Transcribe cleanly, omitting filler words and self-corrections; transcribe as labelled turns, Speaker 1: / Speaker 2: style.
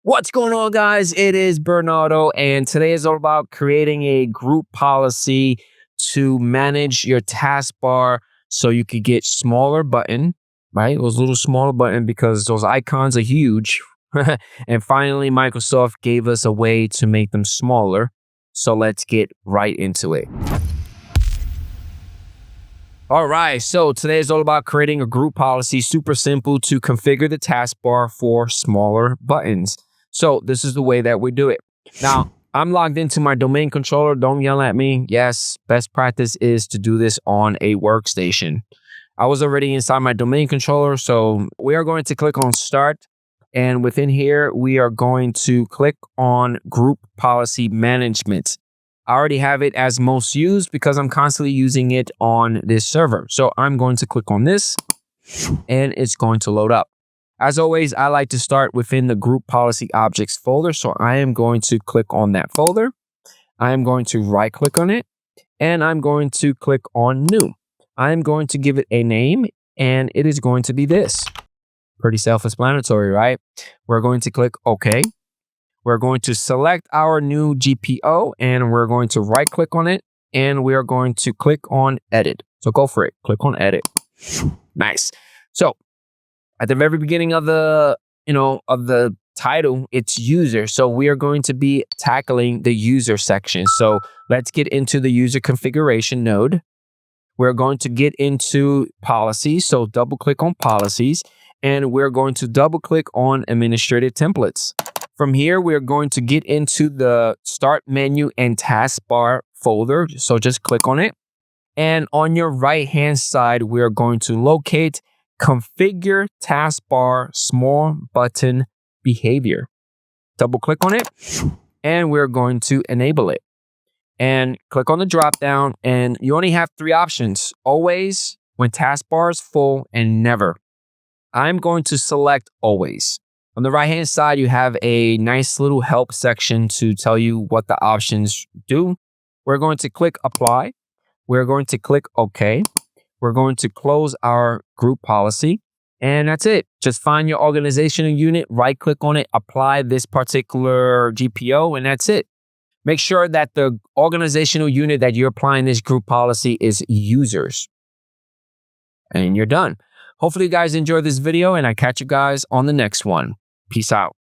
Speaker 1: What's going on, guys? It is Bernardo, and today is all about creating a group policy to manage your taskbar so you could get smaller button, right? Those little smaller button because those icons are huge. And finally, Microsoft gave us a way to make them smaller. So let's get right into it. All right, so today is all about creating a group policy. Super simple to configure the taskbar for smaller buttons. So this is the way that we do it. Now, I'm logged into my domain controller. Don't yell at me. Yes, best practice is to do this on a workstation. I was already inside my domain controller, so we are going to click on Start. And within here, we are going to click on Group Policy Management. I already have it as most used because I'm constantly using it on this server. So I'm going to click on this and it's going to load up. As always, I like to start within the group policy objects folder. So I am going to click on that folder. I am going to right click on it and I'm going to click on new. I'm going to give it a name and it is going to be this. Pretty self-explanatory, right? We're going to click OK. We're going to select our new GPO and we're going to right click on it and we are going to click on edit. So go for it. Click on edit. Nice. So at the very beginning of the, of the title, it's user. So we are going to be tackling the user section. So let's get into the user configuration node. We're going to get into policies. So double click on policies and we're going to double click on administrative templates. From here, we're going to get into the start menu and taskbar folder. So just click on it. And on your right hand side, we're going to locate configure taskbar small button behavior. Double click on it and we're going to enable it. And click on the drop down and you only have three options: always, when taskbar is full, and never. I'm going to select always. On the right hand side, you have a nice little help section to tell you what the options do. We're going to click apply. We're going to click OK. We're going to close our group policy. And that's it. Just find your organizational unit, right click on it, apply this particular GPO, and that's it. Make sure that the organizational unit that you're applying this group policy is users. And you're done. Hopefully you guys enjoyed this video and I catch you guys on the next one. Peace out.